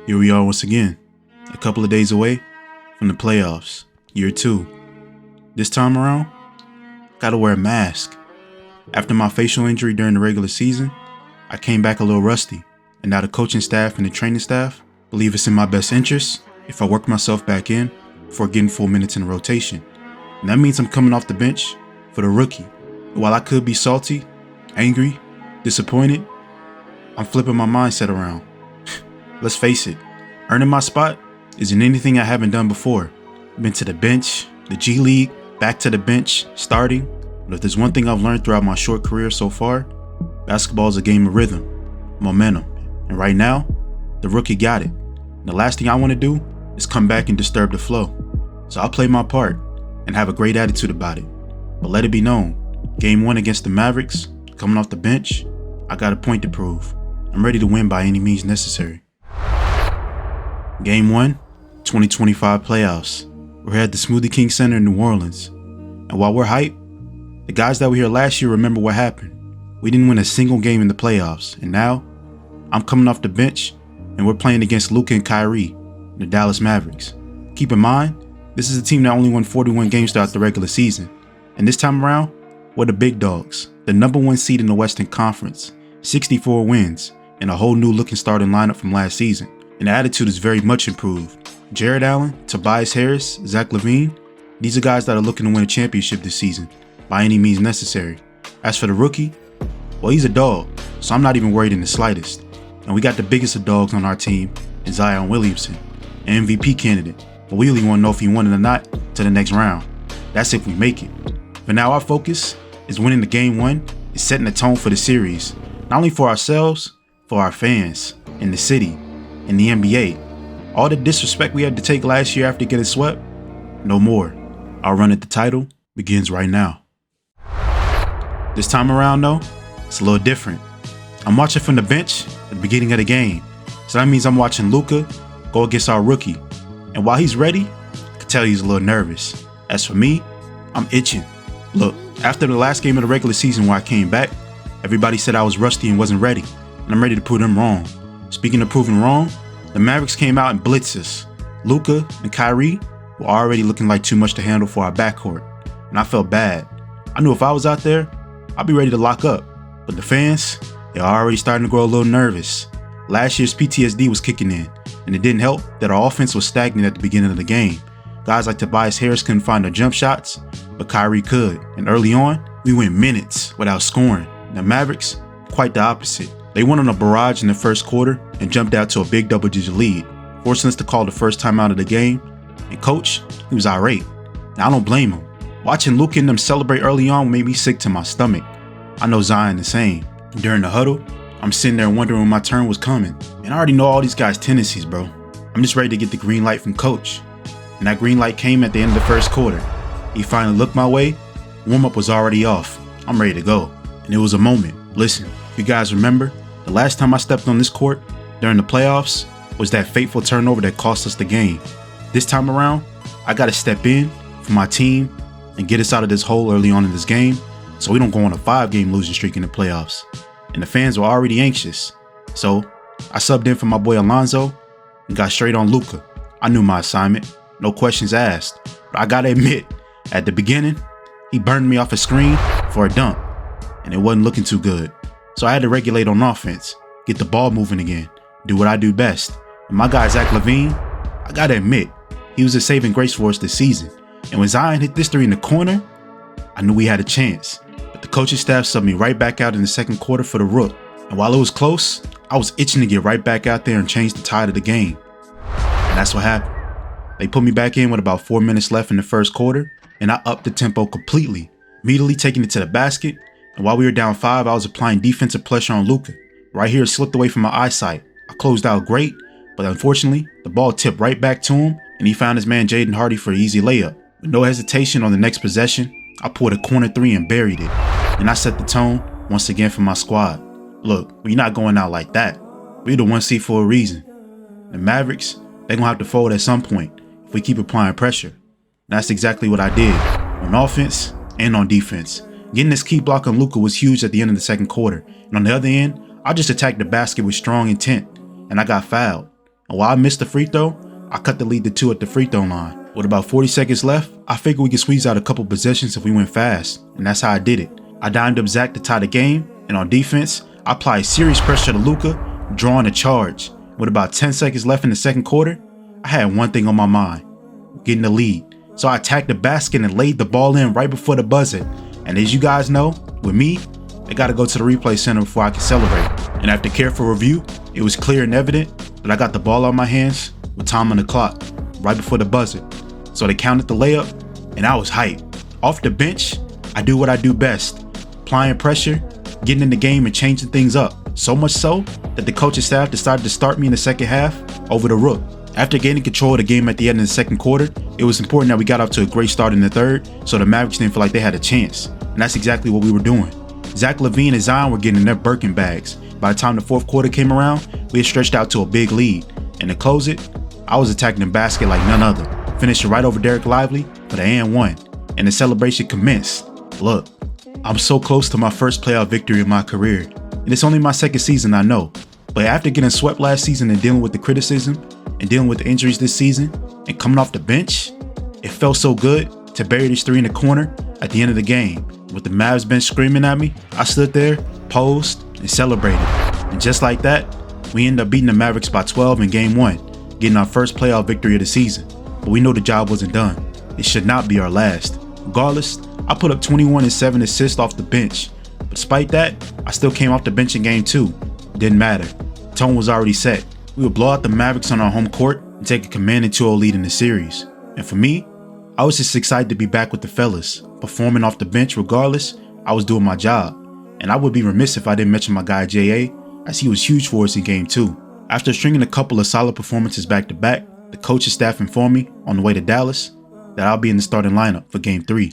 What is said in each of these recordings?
Here we are once again, a couple of days away from the playoffs, year 2. This time around, gotta wear a mask. After my facial injury during the regular season, I came back a little rusty, and now the coaching staff and the training staff believe it's in my best interest if I work myself back in before getting full minutes in the rotation. And that means I'm coming off the bench for the rookie. While I could be salty, angry, disappointed, I'm flipping my mindset around. Let's face it, earning my spot isn't anything I haven't done before. Been to the bench, the G League, back to the bench, starting. But if there's one thing I've learned throughout my short career so far, basketball is a game of rhythm, momentum. And right now, the rookie got it. And the last thing I want to do is come back and disturb the flow. So I'll play my part and have a great attitude about it. But let it be known, game 1 against the Mavericks, coming off the bench, I got a point to prove. I'm ready to win by any means necessary. Game 1, 2025 playoffs. We're here at the Smoothie King Center in New Orleans. And while we're hyped, the guys that were here last year remember what happened. We didn't win a single game in the playoffs. And now, I'm coming off the bench and we're playing against Luka and Kyrie, the Dallas Mavericks. Keep in mind, this is a team that only won 41 games throughout the regular season. And this time around, we're the big dogs, the number 1 seed in the Western Conference, 64 wins, and a whole new looking starting lineup from last season. And the attitude is very much improved. Jared Allen, Tobias Harris, Zach LaVine, these are guys that are looking to win a championship this season, by any means necessary. As for the rookie, well, he's a dog, so I'm not even worried in the slightest. And we got the biggest of dogs on our team in Zion Williamson, an MVP candidate, but we really want to know if he won it or not to the next round. That's if we make it. For now, our focus is winning the game 1 and setting the tone for the series, not only for ourselves, for our fans, in the city, in the NBA. All the disrespect we had to take last year after getting swept, no more. Our run at the title begins right now. This time around though, it's a little different. I'm watching from the bench at the beginning of the game. So that means I'm watching Luka go against our rookie. And while he's ready, I can tell he's a little nervous. As for me, I'm itching. Look, after the last game of the regular season where I came back, everybody said I was rusty and wasn't ready. And I'm ready to prove them wrong. Speaking of proving wrong, the Mavericks came out and blitzed us. Luka and Kyrie were already looking like too much to handle for our backcourt. And I felt bad. I knew if I was out there, I'd be ready to lock up. But the fans, they're already starting to grow a little nervous. Last year's PTSD was kicking in, and it didn't help that our offense was stagnant at the beginning of the game. Guys like Tobias Harris couldn't find their jump shots, but Kyrie could. And early on, we went minutes without scoring. The Mavericks, quite the opposite. They went on a barrage in the first quarter and jumped out to a big double-digit lead, forcing us to call the first time out of the game. And coach, he was irate. Now, I don't blame him. Watching Luka and them celebrate early on made me sick to my stomach. I know Zion the same. During the huddle, I'm sitting there wondering when my turn was coming. And I already know all these guys' tendencies, bro. I'm just ready to get the green light from coach. And that green light came at the end of the first quarter. He finally looked my way. Warm-up was already off. I'm ready to go. And it was a moment. Listen, if you guys remember, the last time I stepped on this court during the playoffs was that fateful turnover that cost us the game. This time around, I gotta step in for my team and get us out of this hole early on in this game so we don't go on a 5-game losing streak in the playoffs. And the fans were already anxious. So I subbed in for my boy Alonzo and got straight on Luka. I knew my assignment, no questions asked. But I gotta admit, at the beginning, he burned me off a screen for a dunk. And it wasn't looking too good. So I had to regulate on offense, get the ball moving again, do what I do best. And my guy Zach LaVine, I gotta admit, he was a saving grace for us this season. And when Zion hit this 3 in the corner, I knew we had a chance. But the coaching staff subbed me right back out in the second quarter for the rook. And while it was close, I was itching to get right back out there and change the tide of the game. And that's what happened. They put me back in with about 4 minutes left in the first quarter, and I upped the tempo completely, immediately taking it to the basket. And while we were down 5, I was applying defensive pressure on Luka. Right here, it slipped away from my eyesight. I closed out great, but unfortunately, the ball tipped right back to him, and he found his man Jaden Hardy for an easy layup. With no hesitation on the next possession, I pulled a corner 3 and buried it. And I set the tone once again for my squad. Look, we're not going out like that. We're the 1 seed for a reason. The Mavericks, they're gonna have to fold at some point if we keep applying pressure. And that's exactly what I did, on offense and on defense. Getting this key block on Luka was huge at the end of the second quarter. And on the other end, I just attacked the basket with strong intent, and I got fouled. And while I missed the free throw, I cut the lead to 2 at the free throw line. With about 40 seconds left, I figured we could squeeze out a couple possessions if we went fast, and that's how I did it. I dimed up Zach to tie the game, and on defense, I applied serious pressure to Luka, drawing a charge. With about 10 seconds left in the second quarter, I had one thing on my mind: getting the lead. So I attacked the basket and laid the ball in right before the buzzer. And as you guys know, with me, I gotta go to the replay center before I can celebrate. And after careful review, it was clear and evident that I got the ball out of my hands with time on the clock, right before the buzzer. So they counted the layup, and I was hyped. Off the bench, I do what I do best: applying pressure, getting in the game and changing things up. So much so that the coaching staff decided to start me in the second half over the Rook. After gaining control of the game at the end of the second quarter, it was important that we got off to a great start in the third, so the Mavericks didn't feel like they had a chance. And that's exactly what we were doing. Zach LaVine and Zion were getting their Birkin bags. By the time the fourth quarter came around, we had stretched out to a big lead. And to close it, I was attacking the basket like none other, finishing right over Derek Lively for the and one. And the celebration commenced. Look, I'm so close to my first playoff victory in my career. And it's only my second season, I know. But after getting swept last season and dealing with the criticism and dealing with the injuries this season and coming off the bench, it felt so good to bury this 3 in the corner at the end of the game. With the Mavs bench screaming at me, I stood there, posed, and celebrated. And just like that, we ended up beating the Mavericks by 12 in game 1, getting our first playoff victory of the season. But we know the job wasn't done. It should not be our last. Regardless, I put up 21 and 7 assists off the bench. But despite that, I still came off the bench in game 2. Didn't matter. The tone was already set. We would blow out the Mavericks on our home court and take a commanding 2-0 lead in the series. And for me, I was just excited to be back with the fellas. Performing off the bench regardless, I was doing my job. And I would be remiss if I didn't mention my guy J.A., as he was huge for us in game 2. After stringing a couple of solid performances back to back, the coaching staff informed me on the way to Dallas that I'll be in the starting lineup for game 3.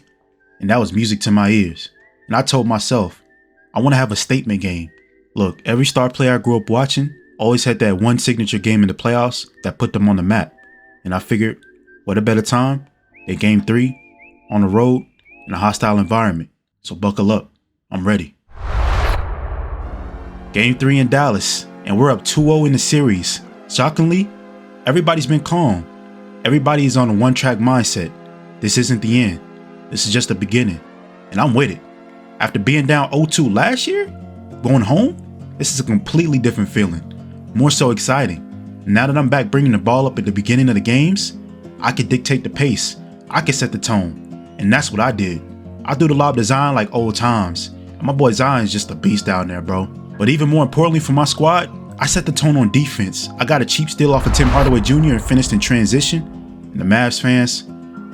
And that was music to my ears. And I told myself, I want to have a statement game. Look, every star player I grew up watching always had that one signature game in the playoffs that put them on the map. And I figured, what a better time than game 3 on the road in a hostile environment. So buckle up, I'm ready. Game 3 in Dallas, and we're up 2-0 in the series. Shockingly, everybody's been calm. Everybody is on a one-track mindset. This isn't the end. This is just the beginning. And I'm with it. After being down 0-2 last year, going home, this is a completely different feeling. More so exciting. Now that I'm back bringing the ball up at the beginning of the games, I can dictate the pace. I can set the tone. And that's what I did. I threw the lob to Zion like old times. And my boy Zion is just a beast down there, bro. But even more importantly for my squad, I set the tone on defense. I got a cheap steal off of Tim Hardaway Jr. and finished in transition. And the Mavs fans,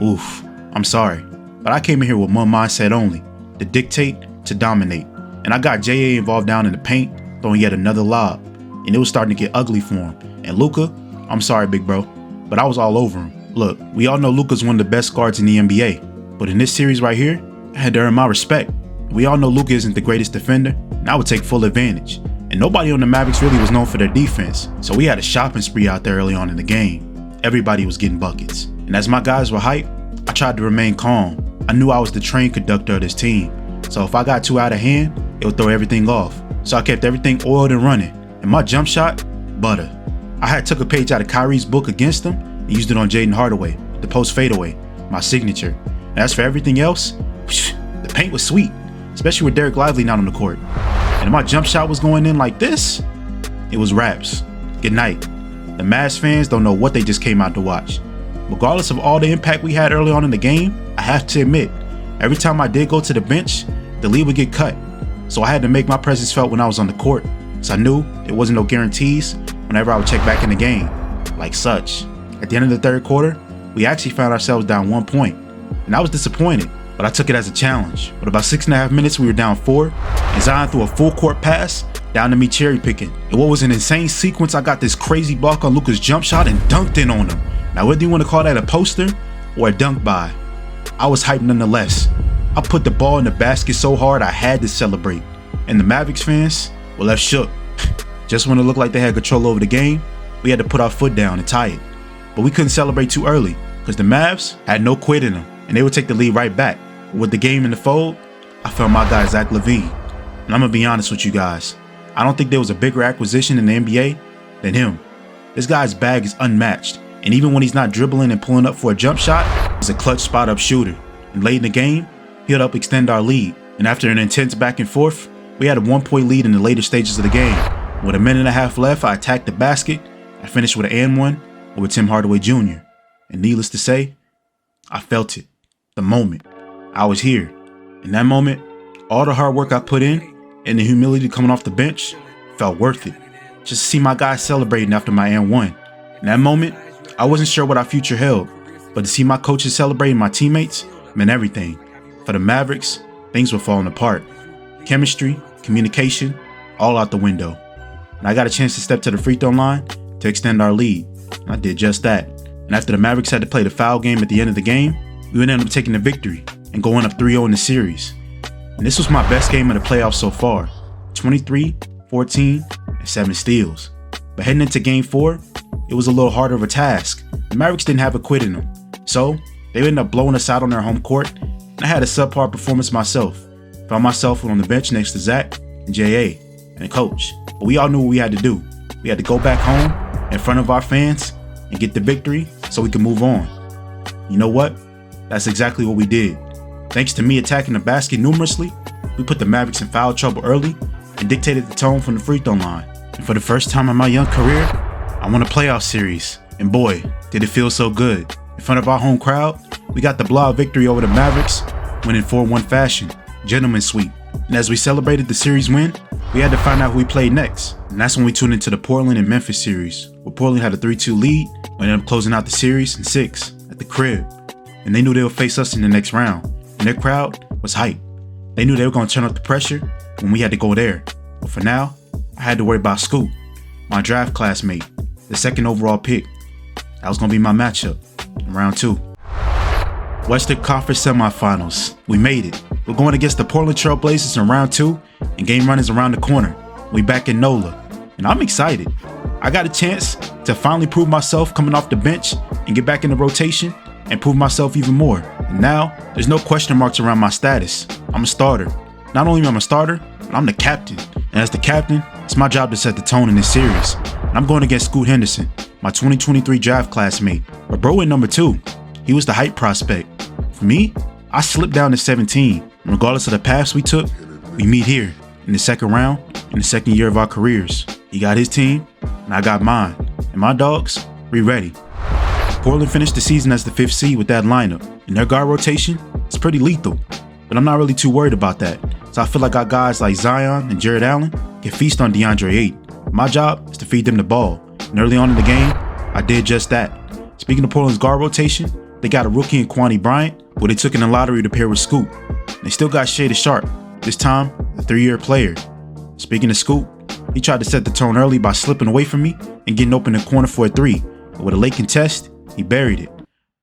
oof, I'm sorry. But I came in here with one mindset only, to dictate, to dominate. And I got J.A. involved down in the paint, throwing yet another lob. And it was starting to get ugly for him. And Luka, I'm sorry, big bro, but I was all over him. Look, we all know Luka's one of the best guards in the NBA. But in this series right here, I had to earn my respect. We all know Luka isn't the greatest defender, and I would take full advantage. And nobody on the Mavericks really was known for their defense, so we had a shopping spree out there early on in the game. Everybody was getting buckets. And as my guys were hyped, I tried to remain calm. I knew I was the train conductor of this team, so if I got too out of hand, it would throw everything off. So I kept everything oiled and running. And my jump shot, butter. I had took a page out of Kyrie's book against him and used it on Jaden Hardaway, the post fadeaway, my signature. And as for everything else, the paint was sweet, especially with Derek Lively not on the court. And if my jump shot was going in like this, it was raps. Good night. The Mavs fans don't know what they just came out to watch. Regardless of all the impact we had early on in the game, I have to admit, every time I did go to the bench, the lead would get cut. So I had to make my presence felt when I was on the court. So I knew there wasn't no guarantees whenever I would check back in the game, like such. At the end of the third quarter, we actually found ourselves down 1 point. And I was disappointed, but I took it as a challenge. But about 6.5 minutes, we were down 4, and Zion threw a full court pass down to me cherry picking. And what was an insane sequence, I got this crazy block on Luka's jump shot and dunked in on him. Now whether you want to call that a poster or a dunk by, I was hyped nonetheless. I put the ball in the basket so hard I had to celebrate. And the Mavericks fans were left shook. Just when it looked like they had control over the game, we had to put our foot down and tie it. But we couldn't celebrate too early because the Mavs had no quit in them and they would take the lead right back. But with the game in the fold, I found my guy Zach LaVine. And I'm going to be honest with you guys. I don't think there was a bigger acquisition in the NBA than him. This guy's bag is unmatched, and even when he's not dribbling and pulling up for a jump shot, he's a clutch spot-up shooter. And late in the game, he helped extend our lead, and after an intense back and forth, we had a 1-point lead in the later stages of the game. With a minute and a half left, I attacked the basket. I finished with an and one over Tim Hardaway Jr. And needless to say, I felt it. The moment. I was here. In that moment, all the hard work I put in and the humility coming off the bench felt worth it. Just to see my guys celebrating after my and one. In that moment, I wasn't sure what our future held, but to see my coaches celebrating my teammates meant everything. For the Mavericks, things were falling apart. Chemistry, communication, all out the window. And I got a chance to step to the free throw line to extend our lead. And I did just that. And after the Mavericks had to play the foul game at the end of the game, we would end up taking the victory and going up 3-0 in the series. And this was my best game of the playoffs so far. 23, 14, and 7 steals. But heading into game 4, it was a little harder of a task. The Mavericks didn't have a quit in them. So they ended up blowing us out on their home court, and I had a subpar performance myself. Found myself on the bench next to Zach and J.A. and the coach. But we all knew what we had to do. We had to go back home in front of our fans and get the victory so we could move on. You know what? That's exactly what we did. Thanks to me attacking the basket numerously, we put the Mavericks in foul trouble early and dictated the tone from the free throw line. And for the first time in my young career, I won a playoff series. And boy, did it feel so good. In front of our home crowd, we got the blowout victory over the Mavericks, winning 4-1 fashion, gentleman's sweep. And as we celebrated the series win, we had to find out who we played next. And that's when we tuned into the Portland and Memphis series, where Portland had a 3-2 lead, and ended up closing out the series in 6 at the crib. And they knew they would face us in the next round. And their crowd was hyped. They knew they were going to turn up the pressure when we had to go there. But for now, I had to worry about Scoop, my draft classmate, the 2nd overall pick. That was going to be my matchup in round 2. Western Conference semifinals. We made it. We're going against the Portland Trail Blazers in round 2, and game run is around the corner. We back in NOLA, and I'm excited. I got a chance to finally prove myself coming off the bench and get back in the rotation and prove myself even more. And now, there's no question marks around my status. I'm a starter. Not only am I a starter, but I'm the captain. And as the captain, it's my job to set the tone in this series. And I'm going against Scoot Henderson, my 2023 draft classmate. But bro went number 2. He was the hype prospect. For me, I slipped down to 17. And regardless of the paths we took, we meet here in the 2nd round in the 2nd year of our careers. He got his team, and I got mine. And my dogs, we ready. Portland finished the season as the 5th seed with that lineup, and their guard rotation is pretty lethal. But I'm not really too worried about that, so I feel like our guys like Zion and Jared Allen can feast on DeAndre Ayton. My job is to feed them the ball, and early on in the game, I did just that. Speaking of Portland's guard rotation, they got a rookie in Kwani Bryant, who they took in the lottery to pair with Scoop. They still got Shada Sharp, this time a 3-year player. Speaking of Scoop, he tried to set the tone early by slipping away from me and getting open in the corner for a 3. But with a late contest, he buried it.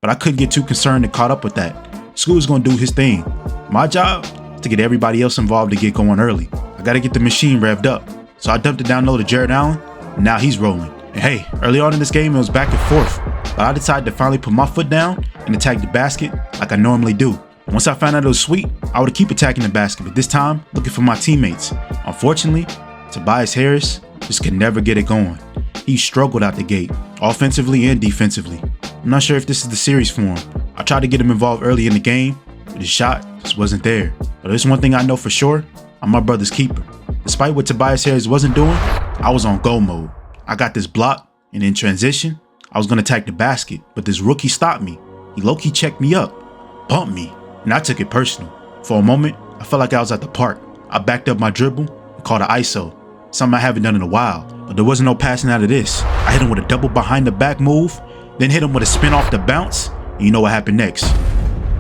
But I couldn't get too concerned and caught up with that. Scoot was going to do his thing. My job is to get everybody else involved to get going early. I got to get the machine revved up. So I dumped it down low to Jared Allen, and now he's rolling. And hey, early on in this game, it was back and forth. But I decided to finally put my foot down and attack the basket like I normally do. And once I found out it was sweet, I would keep attacking the basket, but this time, looking for my teammates. Unfortunately, Tobias Harris just could never get it going. He struggled out the gate, offensively and defensively. I'm not sure if this is the series for him. I tried to get him involved early in the game, but his shot just wasn't there. But there's one thing I know for sure, I'm my brother's keeper. Despite what Tobias Harris wasn't doing, I was on go mode. I got this block, and in transition, I was going to attack the basket, but this rookie stopped me. He low-key checked me up, bumped me, and I took it personal. For a moment, I felt like I was at the park. I backed up my dribble and called an ISO, something I haven't done in a while. But there wasn't no passing out of this. I hit him with a double behind the back move, then hit him with a spin off the bounce, and you know what happened next?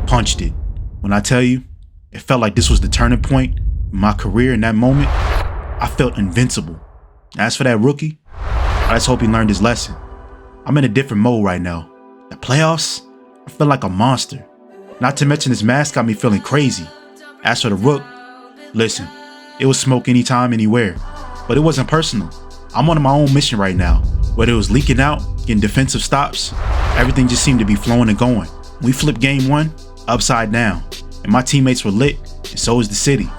Punched it. When I tell you, it felt like this was the turning point in my career. In that moment, I felt invincible. As for that rookie, I just hope he learned his lesson. I'm in a different mode right now. The playoffs, I feel like a monster. Not to mention this mask got me feeling crazy. As for the rook, listen, it was smoke anytime, anywhere. But it wasn't personal. I'm on my own mission right now. Whether it was leaking out, getting defensive stops, everything just seemed to be flowing and going. We flipped game 1 upside down, and my teammates were lit, and so was the city.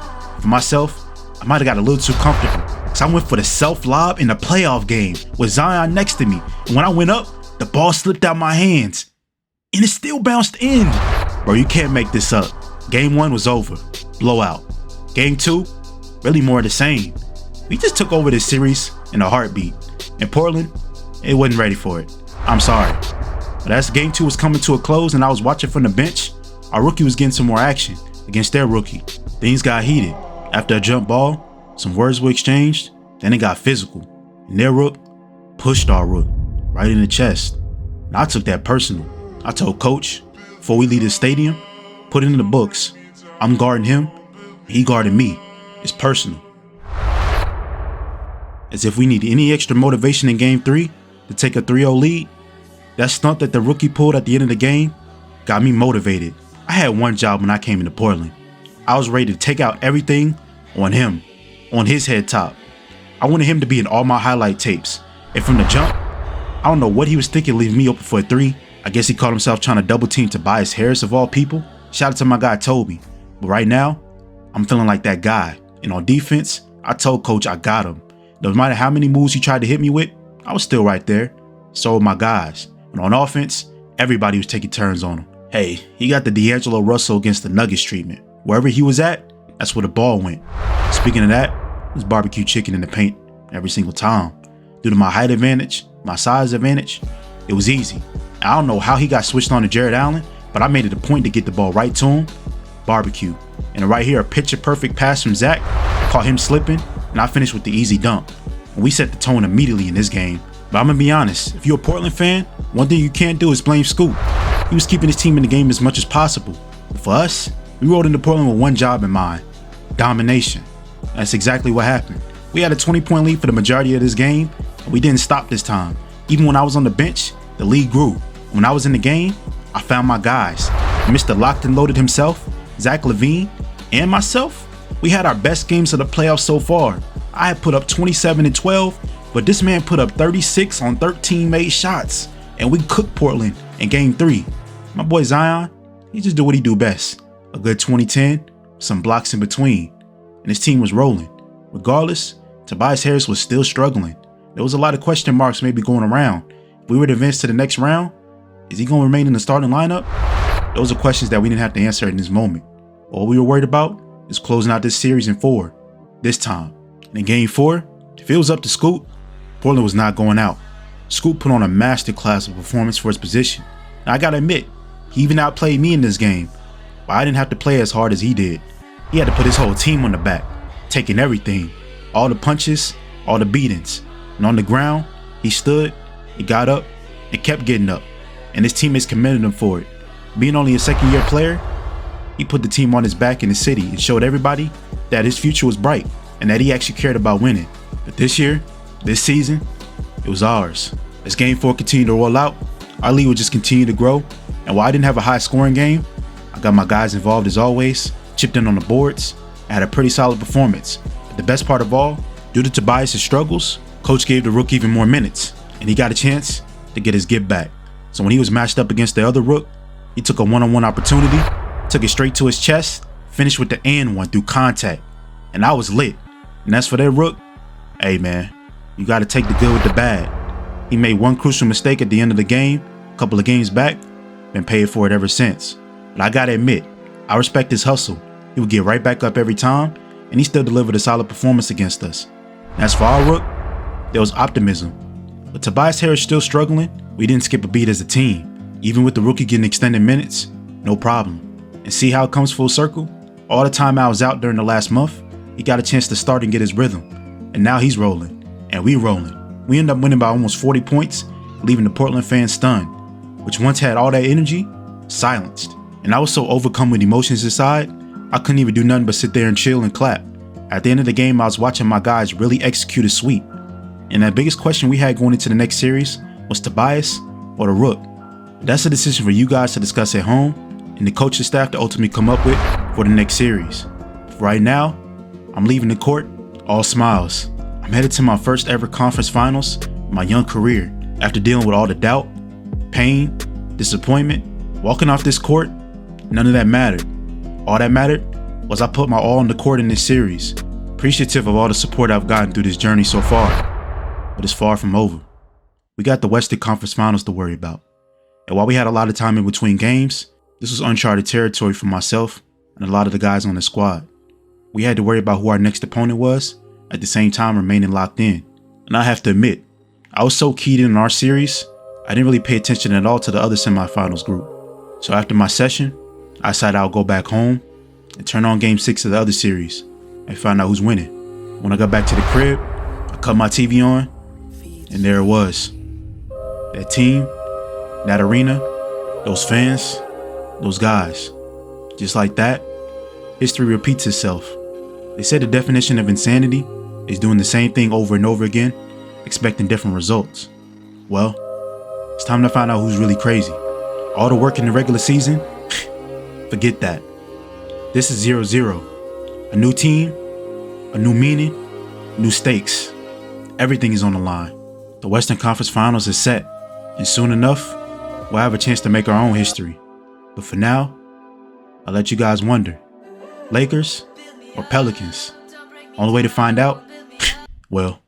For myself, I might have got a little too comfortable, So I went for the self-lob in the playoff game with Zion next to me. And when I went up, the ball slipped out my hands. And it still bounced in. Bro, you can't make this up. Game 1 was over. Blowout. Game 2, really more of the same. We just took over this series in a heartbeat. And Portland, it wasn't ready for it. I'm sorry. But as game 2 was coming to a close and I was watching from the bench, our rookie was getting some more action against their rookie. Things got heated. After a jump ball, some words were exchanged, then it got physical. And their rook pushed our rook right in the chest. And I took that personal. I told coach, before we leave the stadium, put it in the books. I'm guarding him, he guarding me. It's personal. As if we need any extra motivation in game 3 to take a 3-0 lead, that stunt that the rookie pulled at the end of the game got me motivated. I had one job when I came into Portland. I was ready to take out everything on him, on his head top. I wanted him to be in all my highlight tapes. And from the jump, I don't know what he was thinking leaving me open for a 3. I guess he caught himself trying to double team Tobias Harris of all people. Shout out to my guy Toby. But right now, I'm feeling like that guy. And on defense, I told coach I got him. No matter how many moves he tried to hit me with, I was still right there. So were my guys. And on offense, everybody was taking turns on him. Hey, he got the D'Angelo Russell against the Nuggets treatment. Wherever he was at, that's where the ball went. Speaking of that, it was barbecue chicken in the paint every single time. Due to my height advantage, my size advantage, it was easy. I don't know how he got switched on to Jared Allen, but I made it a point to get the ball right to him. Barbecue. And right here, a picture perfect pass from Zach. Caught him slipping, and I finished with the easy dunk. And we set the tone immediately in this game. But I'm gonna be honest, if you're a Portland fan, one thing you can't do is blame Scoop. He was keeping his team in the game as much as possible. But for us, we rolled into Portland with one job in mind: domination. That's exactly what happened. We had a 20-point lead for the majority of this game, and we didn't stop this time. Even when I was on the bench, the lead grew. When I was in the game, I found my guys. Mr. Locked and Loaded himself, Zach LaVine, and myself, we had our best games of the playoffs so far. I had put up 27 and 12, but this man put up 36 on 13 made shots, and we cooked Portland in game 3. My boy Zion, he just do what he do best. A good 20-10, some blocks in between, and his team was rolling. Regardless, Tobias Harris was still struggling. There was a lot of question marks maybe going around. If we were to advance to the next round, is he going to remain in the starting lineup? Those are questions that we didn't have to answer in this moment. All we were worried about is closing out this series in 4, this time. And in game 4, if it was up to Scoop, Portland was not going out. Scoop put on a masterclass of performance for his position. Now, I gotta admit, he even outplayed me in this game, but I didn't have to play as hard as he did. He had to put his whole team on the back, taking everything, all the punches, all the beatings. And on the ground, he stood, he got up, and kept getting up. And his teammates commended him for it. Being only a second-year player, he put the team on his back in the city and showed everybody that his future was bright and that he actually cared about winning. But this year, this season, it was ours. As game 4 continued to roll out, our lead would just continue to grow. And while I didn't have a high-scoring game, I got my guys involved as always, chipped in on the boards, and had a pretty solid performance. But the best part of all, due to Tobias' struggles, coach gave the rookie even more minutes, and he got a chance to get his get back. So when he was matched up against the other rook, he took a one-on-one opportunity, took it straight to his chest, finished with the and one through contact. And I was lit. And as for that rook, hey man, you gotta take the good with the bad. He made one crucial mistake at the end of the game, a couple of games back, been paid for it ever since. But I gotta admit, I respect his hustle. He would get right back up every time, and he still delivered a solid performance against us. And as for our rook, there was optimism. But Tobias Harris still struggling, we didn't skip a beat as a team. Even with the rookie getting extended minutes, no problem. And see how it comes full circle? All the time I was out during the last month, he got a chance to start and get his rhythm. And now he's rolling, and we rolling. We end up winning by almost 40 points, leaving the Portland fans stunned, which once had all that energy, silenced. And I was so overcome with emotions inside, I couldn't even do nothing but sit there and chill and clap. At the end of the game, I was watching my guys really execute a sweep. And the biggest question we had going into the next series was Tobias or the rook. That's a decision for you guys to discuss at home and the coaching staff to ultimately come up with for the next series. For right now, I'm leaving the court all smiles. I'm headed to my first ever conference finals in my young career. After dealing with all the doubt, pain, disappointment, walking off this court, none of that mattered. All that mattered was I put my all on the court in this series, appreciative of all the support I've gotten through this journey so far, but it's far from over. We got the Western Conference Finals to worry about. And while we had a lot of time in between games, this was uncharted territory for myself and a lot of the guys on the squad. We had to worry about who our next opponent was, at the same time remaining locked in. And I have to admit, I was so keyed in on our series, I didn't really pay attention at all to the other semifinals group. So after my session, I decided I'll go back home and turn on Game 6 of the other series and find out who's winning. When I got back to the crib, I cut my TV on, and there it was. That team, that arena, those fans, those guys. Just like that, history repeats itself. They said the definition of insanity is doing the same thing over and over again, expecting different results. Well, it's time to find out who's really crazy. All the work in the regular season? Forget that. This is 0-0. A new team, a new meaning, new stakes. Everything is on the line. The Western Conference Finals is set, and soon enough, we'll have a chance to make our own history. But for now, I'll let you guys wonder. Lakers or Pelicans? Only way to find out? Well,